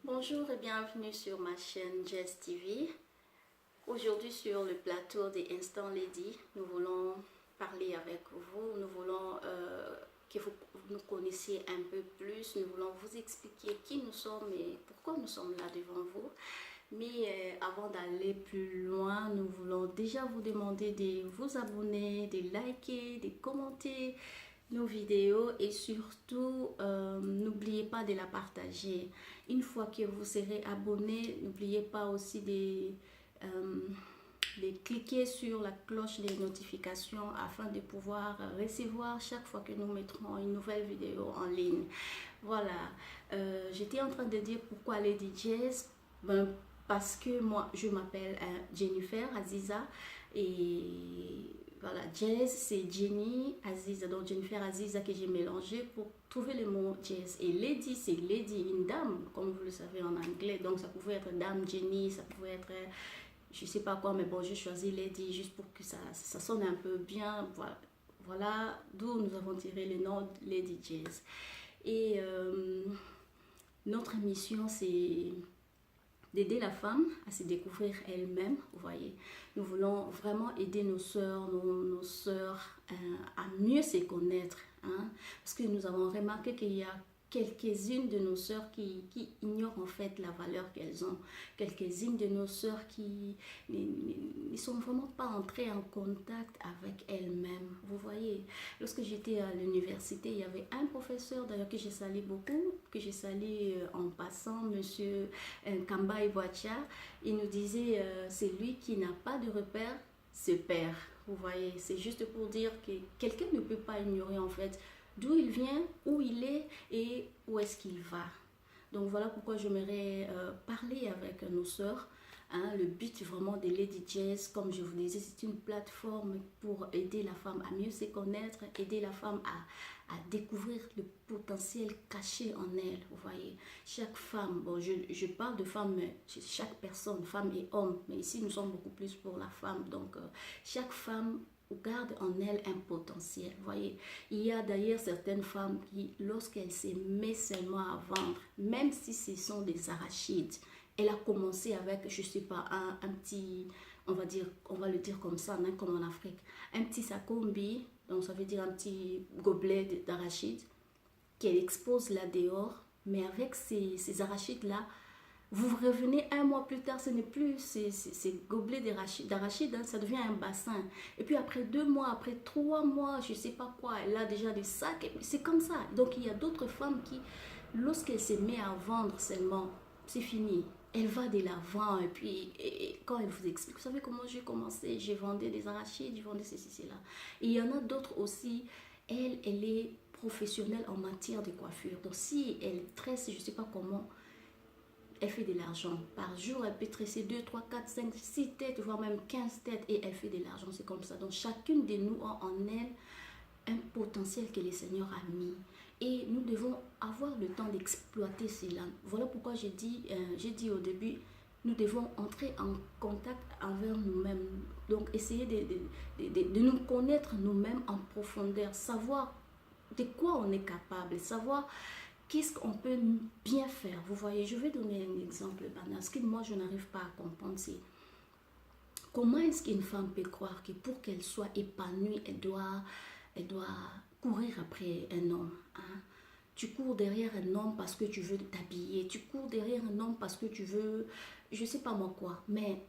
Bonjour et bienvenue sur ma chaîne Jazz TV. Aujourd'hui sur le plateau des Instant Lady, nous voulons parler avec vous, nous voulons que vous nous connaissiez un peu plus, nous voulons vous expliquer qui nous sommes et pourquoi nous sommes là devant vous. Mais avant d'aller plus loin, nous voulons déjà vous demander de vous abonner, de liker, de commenter nos vidéos et surtout n'oubliez pas de la partager. Une fois que vous serez abonné, n'oubliez pas aussi de cliquer sur la cloche des notifications afin de pouvoir recevoir chaque fois que nous mettrons une nouvelle vidéo en ligne. Voilà, j'étais en train de dire pourquoi Lady Jazz. Parce que moi je m'appelle Jennifer Aziza et voilà, Jazz c'est Jenny Aziza, donc Jennifer Aziza que j'ai mélangé pour trouver le mot Jazz. Et Lady c'est Lady, une dame, comme vous le savez en anglais, donc ça pouvait être Dame Jenny, ça pouvait être je sais pas quoi, mais bon, j'ai choisi Lady juste pour que ça sonne un peu bien. Voilà, voilà d'où nous avons tiré le nom Lady Jazz. Et notre mission c'est d'aider la femme à se découvrir elle-même, vous voyez. Nous voulons vraiment aider nos sœurs, nos sœurs à mieux se connaître, hein, parce que nous avons remarqué qu'il y a quelques-unes de nos sœurs qui ignorent en fait la valeur qu'elles ont. Quelques-unes de nos sœurs qui ne sont vraiment pas entrées en contact avec elles-mêmes. Vous voyez, lorsque j'étais à l'université, il y avait un professeur d'ailleurs que j'ai sali beaucoup, que j'ai sali en passant, monsieur Kamba Iwacha. Il nous disait, c'est lui qui n'a pas de repère, se perd. Vous voyez, c'est juste pour dire que quelqu'un ne peut pas ignorer en fait d'où il vient, où il est et où est-ce qu'il va. Donc voilà pourquoi j'aimerais parler avec nos sœurs. Hein, le but vraiment de Lady Jazz, comme je vous disais, c'est une plateforme pour aider la femme à mieux se connaître, aider la femme à découvrir le potentiel caché en elle. Vous voyez, chaque femme, bon, je parle de femme, chaque personne, femme et homme, mais ici nous sommes beaucoup plus pour la femme. Donc chaque femme garde en elle un potentiel. Vous voyez, il y a d'ailleurs certaines femmes qui, lorsqu'elles se mettent seulement à vendre, même si ce sont des arachides, elle a commencé avec, je sais pas, un petit, on va le dire comme ça, hein, comme en Afrique, un petit sakombi, donc ça veut dire un petit gobelet d'arachide, qu'elle expose là dehors, mais avec ces arachides-là, vous revenez un mois plus tard, ce n'est plus ces gobelets d'arachide, hein, ça devient un bassin. Et puis après 2 mois, après 3 mois, je ne sais pas quoi, elle a déjà des sacs. C'est comme ça. Donc il y a d'autres femmes qui, lorsqu'elle se met à vendre seulement, c'est fini. Elle va de l'avant et puis quand elle vous explique, vous savez comment j'ai commencé, j'ai vendu des arachides, j'ai vendu ceci, cela. Et il y en a d'autres aussi, elle est professionnelle en matière de coiffure. Donc si elle tresse, je ne sais pas comment, elle fait de l'argent. Par jour, elle peut tresser 2, 3, 4, 5, 6 têtes, voire même 15 têtes et elle fait de l'argent. C'est comme ça. Donc, chacune de nous a en elle un potentiel que le Seigneur a mis. Et nous devons avoir le temps d'exploiter cela. Voilà pourquoi j'ai dit au début, nous devons entrer en contact envers nous-mêmes. Donc, essayer de nous connaître nous-mêmes en profondeur, savoir de quoi on est capable, savoir qu'est-ce qu'on peut bien faire. Vous voyez, je vais donner un exemple banal. Ce que moi, je n'arrive pas à comprendre, c'est comment est-ce qu'une femme peut croire que pour qu'elle soit épanouie, elle doit courir après un homme, hein? Tu cours derrière un homme parce que tu veux t'habiller. Tu cours derrière un homme parce que tu veux, je sais pas moi quoi. Mais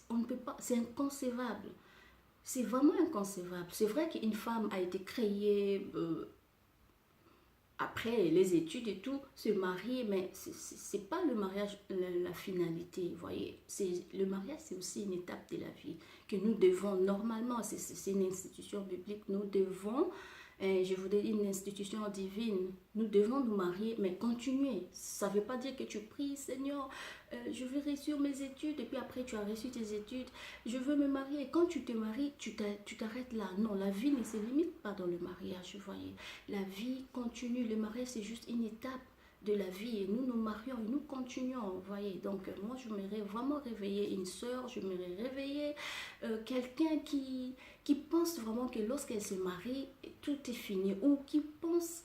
on ne peut pas, c'est inconcevable. C'est vraiment inconcevable. C'est vrai qu'une femme a été créée après les études et tout, se marier, mais c'est pas le mariage la finalité, vous voyez. Le mariage, c'est aussi une étape de la vie que nous devons, normalement, c'est une institution biblique, nous devons, je vous dis une institution divine, nous devons nous marier, mais continuer. Ça ne veut pas dire que tu pries, Seigneur, je veux réussir mes études, et puis après tu as reçu tes études, je veux me marier. Et quand tu te maries, tu t'arrêtes là. Non, la vie ne se limite pas dans le mariage, vous voyez. La vie continue. Le mariage, c'est juste une étape de la vie. Et nous nous marions et nous continuons, vous voyez. Donc, moi, je m'aimerais vraiment réveiller une sœur. Je m'aimerais réveiller quelqu'un qui pense vraiment que lorsqu'elle se marie, tout est fini. Ou qui pense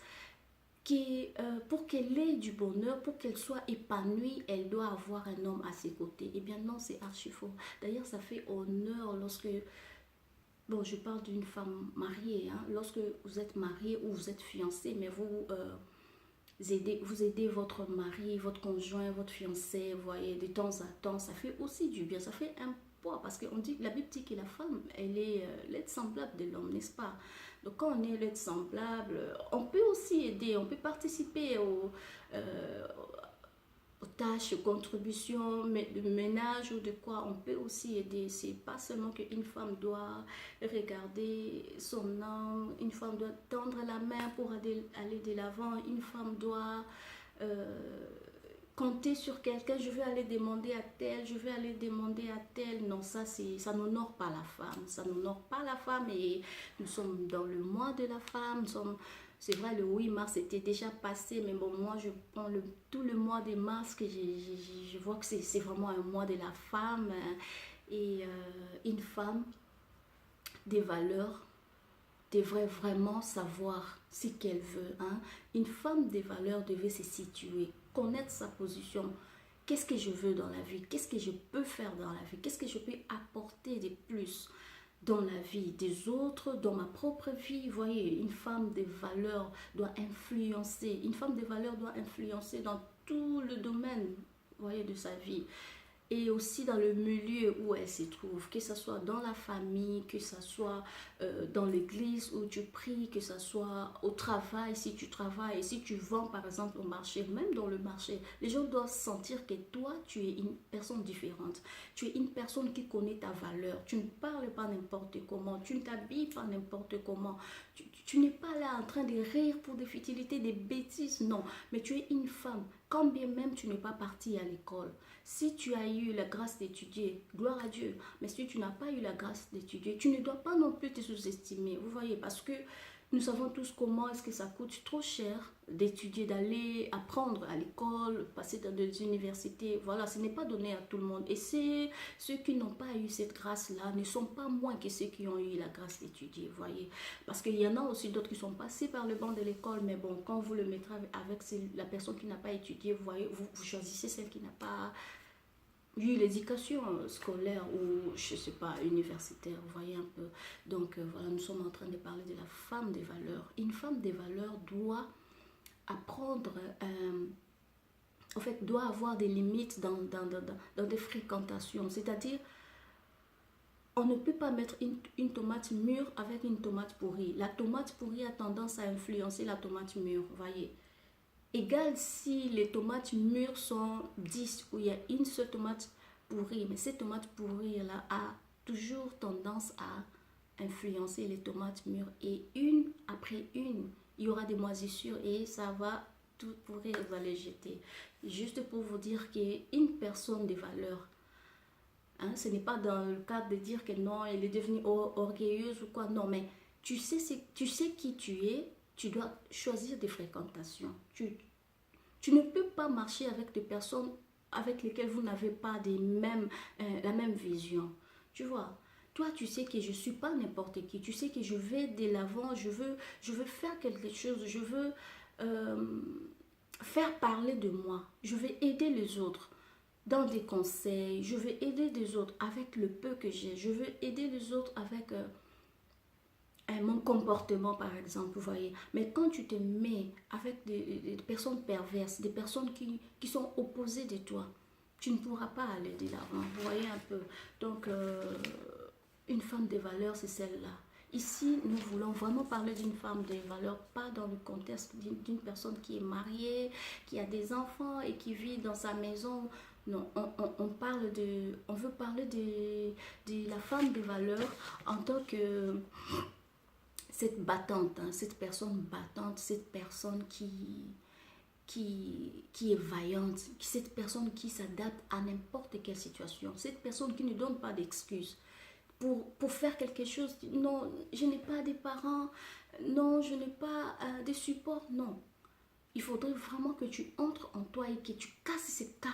pour qu'elle ait du bonheur, pour qu'elle soit épanouie, elle doit avoir un homme à ses côtés. Eh bien non, c'est archi faux. D'ailleurs, ça fait honneur lorsque, bon, je parle d'une femme mariée, hein, lorsque vous êtes marié ou vous êtes fiancé, mais vous aidez votre mari, votre conjoint, votre fiancé, vous voyez, de temps à temps, ça fait aussi du bien, ça fait un poids, parce qu'on dit, la Bible dit que la femme, elle est l'aide semblable de l'homme, n'est-ce pas? Donc quand on est l'aide semblable, on peut aussi aider, on peut participer euh, aux tâches, aux contributions de ménage ou de quoi, on peut aussi aider. C'est pas seulement qu'une femme doit regarder son homme, une femme doit tendre la main pour aller de l'avant, une femme doit euh, compter sur quelqu'un, je vais aller demander à tel, je vais aller demander à tel. Non, ça n'honore pas la femme, ça n'honore pas la femme et nous sommes dans le mois de la femme, c'est vrai, le 8 mars était déjà passé, mais bon, moi, je prends tout le mois de mars que je vois que c'est vraiment un mois de la femme. Hein. Et une femme des valeurs devrait vraiment savoir ce qu'elle veut. Hein. Une femme des valeurs devait se situer, connaître sa position. Qu'est-ce que je veux dans la vie? Qu'est-ce que je peux faire dans la vie? Qu'est-ce que je peux apporter de plus dans la vie des autres, dans ma propre vie? Vous voyez, une femme des valeurs doit influencer. Une femme des valeurs doit influencer dans tout le domaine, vous voyez, de sa vie. Et aussi dans le milieu où elle se trouve, que ce soit dans la famille, que ce soit dans l'église où tu pries, que ce soit au travail, si tu travailles, si tu vends par exemple au marché, même dans le marché, les gens doivent sentir que toi, tu es une personne différente. Tu es une personne qui connaît ta valeur. Tu ne parles pas n'importe comment, tu ne t'habilles pas n'importe comment. Tu n'es pas là en train de rire pour des futilités, des bêtises, non. Mais tu es une femme, quand bien même tu n'es pas partie à l'école. Si tu as eu la grâce d'étudier, gloire à Dieu. Mais si tu n'as pas eu la grâce d'étudier, tu ne dois pas non plus te sous-estimer. Vous voyez, parce que nous savons tous comment est-ce que ça coûte trop cher d'étudier, d'aller apprendre à l'école, passer dans des universités. Voilà, ce n'est pas donné à tout le monde. Et ceux qui n'ont pas eu cette grâce-là ne sont pas moins que ceux qui ont eu la grâce d'étudier, vous voyez. Parce qu'il y en a aussi d'autres qui sont passés par le banc de l'école, mais bon, quand vous le mettrez avec la personne qui n'a pas étudié, vous voyez, vous choisissez celle qui n'a pas eu l'éducation scolaire ou, je ne sais pas, universitaire, vous voyez un peu. Donc voilà, nous sommes en train de parler de la femme des valeurs. Une femme des valeurs doit apprendre, en fait, doit avoir des limites dans des fréquentations. C'est-à-dire, on ne peut pas mettre une tomate mûre avec une tomate pourrie. La tomate pourrie a tendance à influencer la tomate mûre, vous voyez. Égal si les tomates mûres sont 10 ou il y a une seule tomate pourrie, mais cette tomate pourrie-là a toujours tendance à influencer les tomates mûres et une après une, il y aura des moisissures et ça va tout pourrir, va les jeter. Juste pour vous dire qu'une personne de valeur, hein, ce n'est pas dans le cadre de dire que non, elle est devenue orgueilleuse ou quoi, non, mais tu sais qui tu es, tu dois choisir des fréquentations. Tu ne peux pas marcher avec des personnes avec lesquelles vous n'avez pas la même vision. Tu vois, toi, tu sais que je ne suis pas n'importe qui. Tu sais que je vais de l'avant, je veux faire quelque chose, je veux euh, faire parler de moi. Je vais aider les autres dans des conseils. Je vais aider les autres avec le peu que j'ai. Je veux aider les autres avec mon comportement, par exemple, vous voyez. Mais quand tu te mets avec des personnes perverses, des personnes qui sont opposées de toi, tu ne pourras pas aller de l'avant, vous voyez un peu. Donc, une femme de valeur, c'est celle-là. Ici, nous voulons vraiment parler d'une femme de valeur, pas dans le contexte d'une personne qui est mariée, qui a des enfants et qui vit dans sa maison. Non, on veut parler de la femme de valeur en tant que cette battante, hein, cette personne battante, cette personne qui est vaillante, cette personne qui s'adapte à n'importe quelle situation, cette personne qui ne donne pas d'excuses pour faire quelque chose. Non, je n'ai pas des parents, non, je n'ai pas de support, non. Il faudrait vraiment que tu entres en toi et que tu casses cette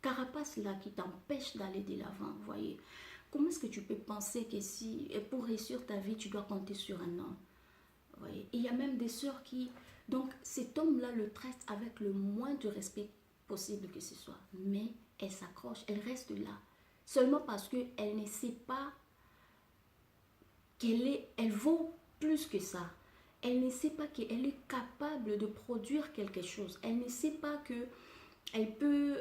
carapace-là qui t'empêche d'aller de l'avant, vous voyez. Comment est-ce que tu peux penser que si, pour réussir ta vie, tu dois compter sur un homme? Oui. Et il y a même des sœurs qui Donc cet homme-là le traite avec le moins de respect possible que ce soit. Mais elle s'accroche, elle reste là. Seulement parce qu'elle ne sait pas elle vaut plus que ça. Elle ne sait pas qu'elle est capable de produire quelque chose. Elle ne sait pas que elle peut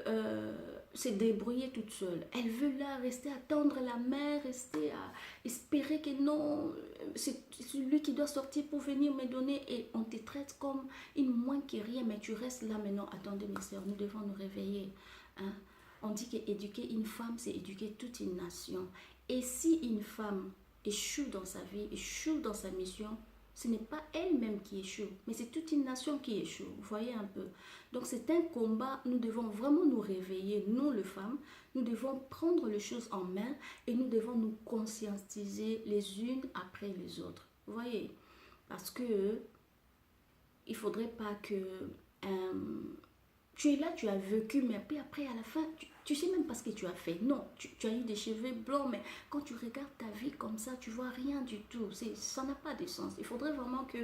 se débrouiller toute seule. Elle veut là rester à tendre la main, rester à espérer que non, c'est lui qui doit sortir pour venir me donner. Et on te traite comme une moins que rien, mais tu restes là maintenant. Attendez mes soeurs, nous devons nous réveiller. Hein? On dit qu'éduquer une femme, c'est éduquer toute une nation. Et si une femme échoue dans sa vie, échoue dans sa mission, ce n'est pas elle-même qui échoue, mais c'est toute une nation qui échoue. Vous voyez un peu. Donc c'est un combat, nous devons vraiment nous réveiller, nous les femmes, nous devons prendre les choses en main et nous devons nous conscientiser les unes après les autres. Vous voyez. Parce que il ne faudrait pas que tu es là, tu as vécu, mais puis après à la fin, tu sais même pas ce que tu as fait. Non, tu as eu des cheveux blancs, mais quand tu regardes ta vie comme ça, tu vois rien du tout. Ça n'a pas de sens. Il faudrait vraiment que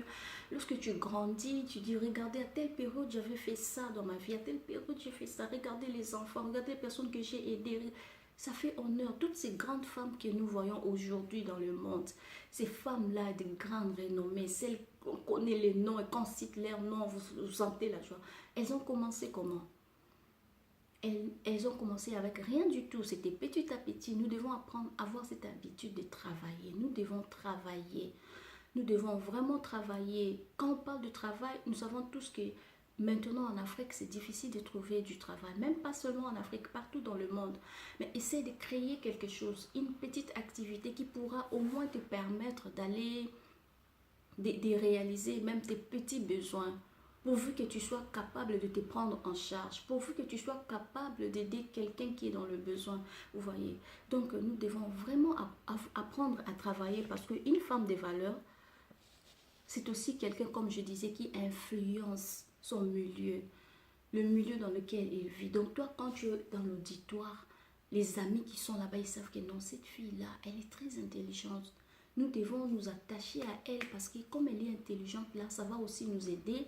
lorsque tu grandis, tu dis, regardez, à telle période, j'avais fait ça dans ma vie. À telle période, j'ai fait ça. Regardez les enfants, regardez les personnes que j'ai aidées. Ça fait honneur. Toutes ces grandes femmes que nous voyons aujourd'hui dans le monde, ces femmes-là de grande renommée, celles qu'on connaît les noms et qu'on cite leurs noms, vous sentez la joie. Elles ont commencé comment? Elles ont commencé avec rien du tout. C'était petit à petit. Nous devons apprendre à avoir cette habitude de travailler. Nous devons travailler. Nous devons vraiment travailler. Quand on parle de travail, nous savons tous que maintenant en Afrique, c'est difficile de trouver du travail. Même pas seulement en Afrique, partout dans le monde. Mais essaie de créer quelque chose, une petite activité qui pourra au moins te permettre d'aller, de réaliser même tes petits besoins. Pourvu que tu sois capable de te prendre en charge, pourvu que tu sois capable d'aider quelqu'un qui est dans le besoin, vous voyez. Donc, nous devons vraiment apprendre à travailler parce qu'une femme de valeur, c'est aussi quelqu'un, comme je disais, qui influence son milieu, le milieu dans lequel il vit. Donc, toi, quand tu es dans l'auditoire, les amis qui sont là-bas, ils savent que non, cette fille-là, elle est très intelligente. Nous devons nous attacher à elle parce que comme elle est intelligente, là, ça va aussi nous aider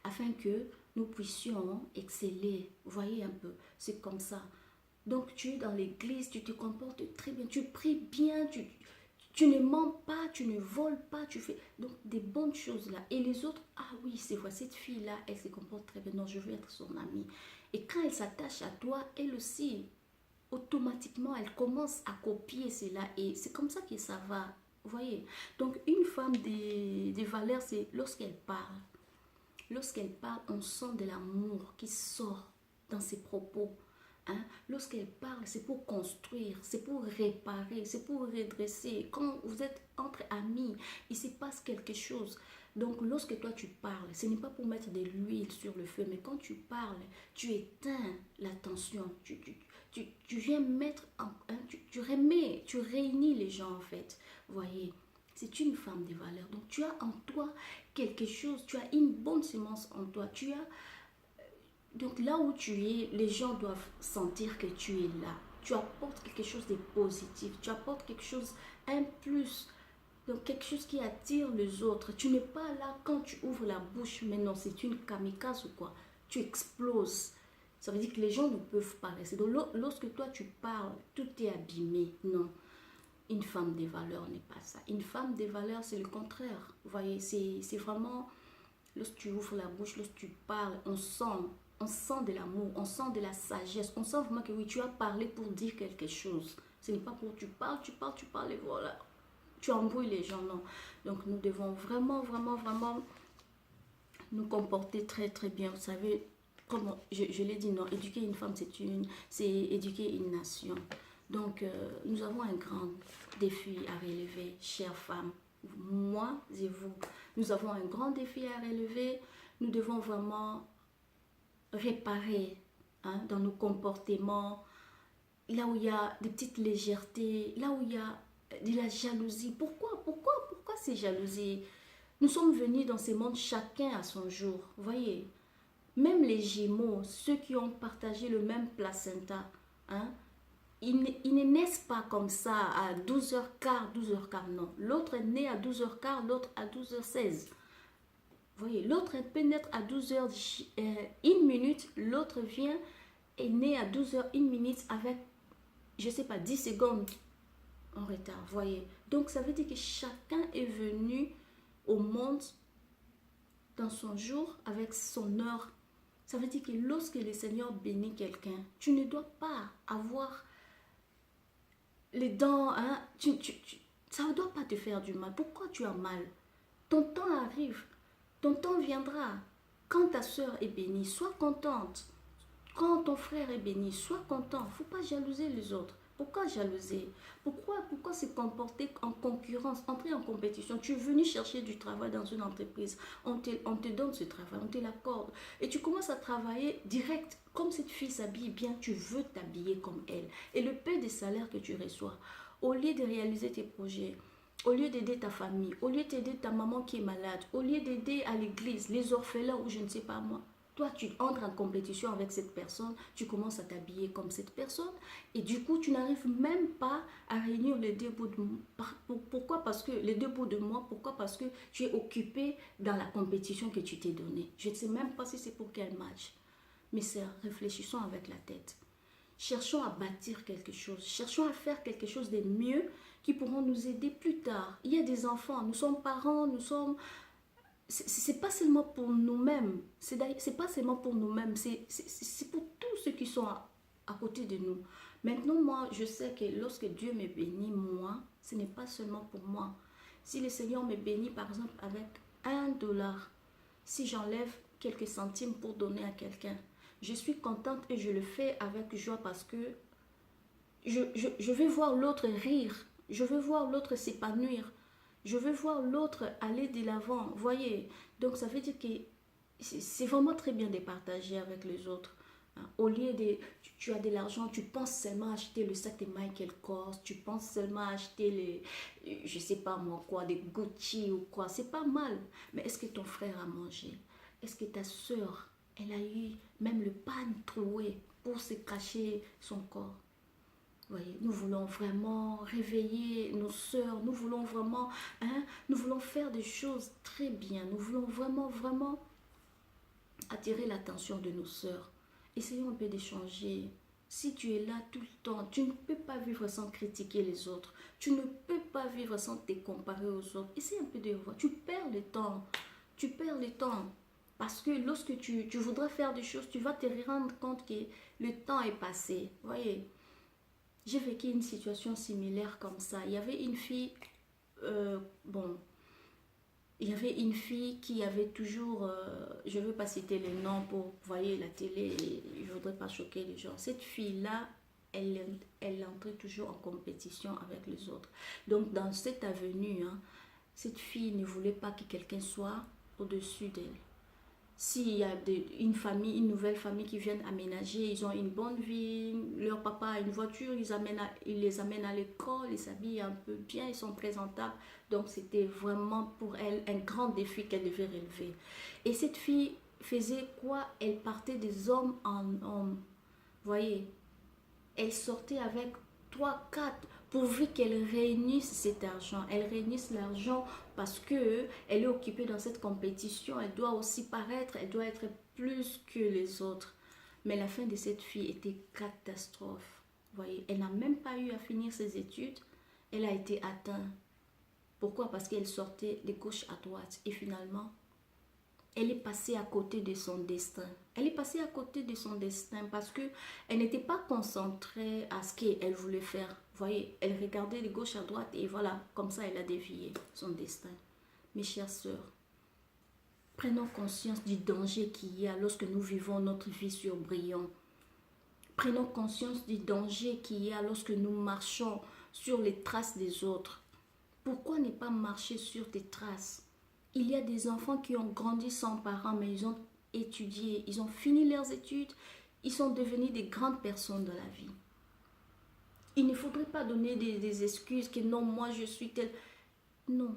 afin que nous puissions exceller. Vous voyez un peu, c'est comme ça. Donc tu es dans l'église, tu te comportes très bien, tu pries bien, tu ne mens pas, tu ne voles pas, tu fais donc des bonnes choses là. Et les autres, ah oui, c'est vrai, cette fille-là, elle se comporte très bien, non, je veux être son amie. Et quand elle s'attache à toi, elle aussi, automatiquement, elle commence à copier cela. Et c'est comme ça que ça va. Vous voyez. Donc une femme des valeurs, c'est lorsqu'elle parle. Lorsqu'elle parle, on sent de l'amour qui sort dans ses propos. Hein? Lorsqu'elle parle, c'est pour construire, c'est pour réparer, c'est pour redresser. Quand vous êtes entre amis, il se passe quelque chose. Donc, lorsque toi tu parles, ce n'est pas pour mettre de l'huile sur le feu, mais quand tu parles, tu éteins la tension. Tu viens mettre, tu remets, tu réunis les gens en fait. Vous voyez, c'est une femme de valeur. Donc, tu as en toi quelque chose, tu as une bonne semence en toi. Donc là où tu es, les gens doivent sentir que tu es là. Tu apportes quelque chose de positif. Tu apportes quelque chose, un plus. Donc quelque chose qui attire les autres. Tu n'es pas là quand tu ouvres la bouche. Mais non, c'est une kamikaze ou quoi. Tu exploses. Ça veut dire que les gens ne peuvent pas rester. Donc lorsque toi tu parles, tout est abîmé. Non. Une femme des valeurs n'est pas ça. Une femme des valeurs, c'est le contraire. Vous voyez, c'est vraiment... Lorsque tu ouvres la bouche, lorsque tu parles, on sent de l'amour, on sent de la sagesse, on sent vraiment que oui, tu as parlé pour dire quelque chose. Ce n'est pas pour tu parles et voilà. Tu embrouilles les gens, non. Donc nous devons vraiment, vraiment, vraiment nous comporter très, très bien. Vous savez, comme je l'ai dit, non, éduquer une femme, c'est éduquer une nation. Donc nous avons un grand défi à relever, chères femmes. Moi et vous, nous avons un grand défi à relever. Nous devons vraiment réparer dans nos comportements, là où il y a des petites légèretés, là où il y a de la jalousie. Pourquoi ces jalousies? Nous sommes venus dans ce monde chacun à son jour. Vous voyez, même les Gémeaux, ceux qui ont partagé le même placenta, ils ne naissent pas comme ça à 12h15, 12h15, non. L'autre est né à 12h15, l'autre à 12h16. Voyez, l'autre peut naître à 12h, 1 minute, l'autre est né à 12h, 1 minute avec, je ne sais pas, 10 secondes en retard, voyez. Donc, ça veut dire que chacun est venu au monde dans son jour avec son heure. Ça veut dire que lorsque le Seigneur bénit quelqu'un, tu ne dois pas avoir les dents, hein, ça ne doit pas te faire du mal. Pourquoi tu as mal? Ton temps arrive, ton temps viendra. Quand ta soeur est bénie, sois contente. Quand ton frère est béni, sois content. Il ne faut pas jalouser les autres. Pourquoi jalouser? Pourquoi se comporter en concurrence, entrer en compétition? Tu es venu chercher du travail dans une entreprise. On te donne ce travail, on te l'accorde. Et tu commences à travailler direct. Comme cette fille s'habille bien, tu veux t'habiller comme elle. Et le peu de salaire que tu reçois, au lieu de réaliser tes projets, au lieu d'aider ta famille, au lieu d'aider ta maman qui est malade, au lieu d'aider à l'église, les orphelins ou je ne sais pas moi, toi, tu entres en compétition avec cette personne, tu commences à t'habiller comme cette personne et du coup, tu n'arrives même pas à réunir les deux bouts de moi. Pourquoi? Parce que les deux bouts de moi, pourquoi? Parce que tu es occupé dans la compétition que tu t'es donnée. Je ne sais même pas si c'est pour quel match. Mais c'est réfléchissons avec la tête. Cherchons à bâtir quelque chose. Cherchons à faire quelque chose de mieux qui pourront nous aider plus tard. Il y a des enfants, nous sommes parents, nous sommes... C'est pas seulement pour nous-mêmes, c'est pas seulement pour nous-mêmes, c'est pour tous ceux qui sont à côté de nous. Maintenant, moi, je sais que lorsque Dieu me bénit, moi, ce n'est pas seulement pour moi. Si le Seigneur me bénit, par exemple, avec 1 $, si j'enlève quelques centimes pour donner à quelqu'un, je suis contente et je le fais avec joie parce que je vais voir l'autre rire, je veux voir l'autre s'épanouir. Je veux voir l'autre aller de l'avant, voyez. Donc ça veut dire que c'est vraiment très bien de partager avec les autres. Au lieu de, tu as de l'argent, tu penses seulement à acheter le sac de Michael Kors, tu penses seulement à acheter les, je sais pas moi quoi, des Gucci ou quoi, c'est pas mal. Mais est-ce que ton frère a mangé? Est-ce que ta soeur, elle a eu même le pain troué pour se cacher son corps? Voyez, nous voulons vraiment réveiller nos sœurs, nous voulons vraiment, nous voulons faire des choses très bien, nous voulons vraiment attirer l'attention de nos sœurs. Essayons un peu d'échanger. Si tu es là tout le temps, tu ne peux pas vivre sans critiquer les autres. Tu ne peux pas vivre sans te comparer aux autres. Essaye un peu de voir. Tu perds le temps. Tu perds le temps. Parce que lorsque tu voudras faire des choses, tu vas te rendre compte que le temps est passé. Voyez. J'ai vécu une situation similaire comme ça. Il y avait une fille, il y avait une fille qui avait toujours, je ne veux pas citer les noms pour, voyez, la télé, je ne voudrais pas choquer les gens. Cette fille-là, elle entrait toujours en compétition avec les autres. Donc, dans cette avenue, cette fille ne voulait pas que quelqu'un soit au-dessus d'elle. S'il y a une nouvelle famille qui vient aménager, ils ont une bonne vie, leur papa a une voiture, ils les amènent à l'école, ils s'habillent un peu bien, ils sont présentables. Donc c'était vraiment pour elle un grand défi qu'elle devait relever. Et cette fille faisait quoi? Elle partait des hommes en hommes. Voyez, elle sortait avec 3, 4, pourvu qu'elle réunisse cet argent. Elle réunisse l'argent parce que elle est occupée dans cette compétition. Elle doit aussi paraître, elle doit être plus que les autres. Mais la fin de cette fille était catastrophe. Voyez, elle n'a même pas eu à finir ses études. Elle a été atteinte. Pourquoi? Parce qu'elle sortait de gauche à droite. Et finalement, elle est passée à côté de son destin. Elle est passée à côté de son destin parce que elle n'était pas concentrée à ce qu'elle voulait faire. Vous voyez, elle regardait de gauche à droite et voilà, comme ça elle a dévié son destin. Mes chères sœurs, prenons conscience du danger qu'il y a lorsque nous vivons notre vie sur brillant. Prenons conscience du danger qu'il y a lorsque nous marchons sur les traces des autres. Pourquoi ne pas marcher sur tes traces? Il y a des enfants qui ont grandi sans parents, mais ils ont étudié, ils ont fini leurs études, ils sont devenus des grandes personnes dans la vie. Il ne faudrait pas donner des excuses que non, moi je suis tel. Non.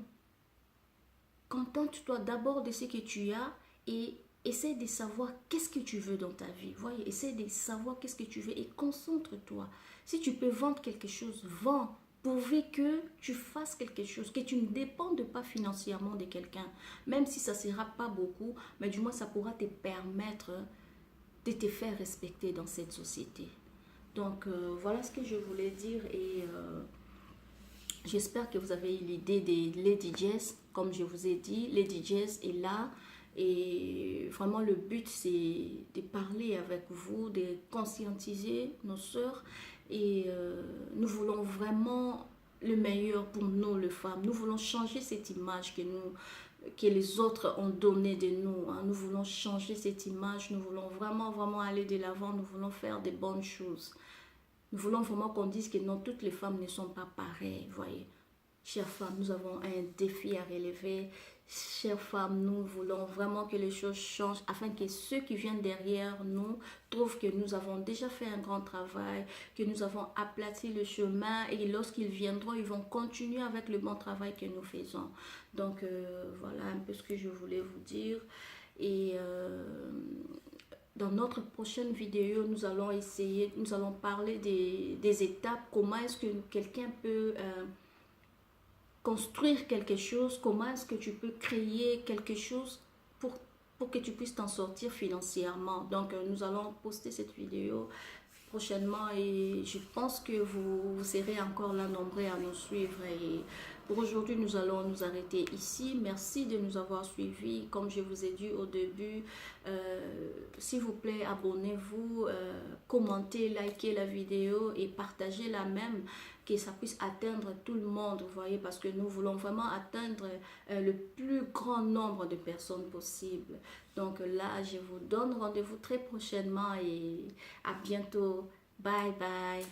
Contente-toi d'abord de ce que tu as et essaie de savoir qu'est-ce que tu veux dans ta vie. Voyez, essaie de savoir qu'est-ce que tu veux et concentre-toi. Si tu peux vendre quelque chose, vends. pourvu que tu fasses quelque chose, que tu ne dépendes pas financièrement de quelqu'un, même si ça ne sera pas beaucoup, mais du moins ça pourra te permettre de te faire respecter dans cette société. Donc voilà ce que je voulais dire et j'espère que vous avez eu l'idée de Lady Jess. Comme je vous ai dit, Lady Jess est là et vraiment le but c'est de parler avec vous, de conscientiser nos sœurs et nous voulons vraiment le meilleur pour nous les femmes. Nous voulons changer cette image que les autres ont donnée de nous. Hein. Nous voulons changer cette image, nous voulons vraiment aller de l'avant, nous voulons faire des bonnes choses. Nous voulons vraiment qu'on dise que non, toutes les femmes ne sont pas pareilles, voyez. Chères femmes, nous avons un défi à relever. Chères femmes, nous voulons vraiment que les choses changent afin que ceux qui viennent derrière nous trouvent que nous avons déjà fait un grand travail, que nous avons aplati le chemin et lorsqu'ils viendront, ils vont continuer avec le bon travail que nous faisons. Donc, voilà un peu ce que je voulais vous dire. Et dans notre prochaine vidéo, nous allons parler des étapes, comment est-ce que quelqu'un peut construire quelque chose, comment est-ce que tu peux créer quelque chose pour que tu puisses t'en sortir financièrement. Donc, nous allons poster cette vidéo prochainement et je pense que vous serez encore là nombreux à nous suivre. Et pour aujourd'hui, nous allons nous arrêter ici. Merci de nous avoir suivis. Comme je vous ai dit au début, s'il vous plaît, abonnez-vous, commentez, likez la vidéo et partagez-la même, que ça puisse atteindre tout le monde, vous voyez, parce que nous voulons vraiment atteindre le plus grand nombre de personnes possible. Donc là, je vous donne rendez-vous très prochainement et à bientôt. Bye bye.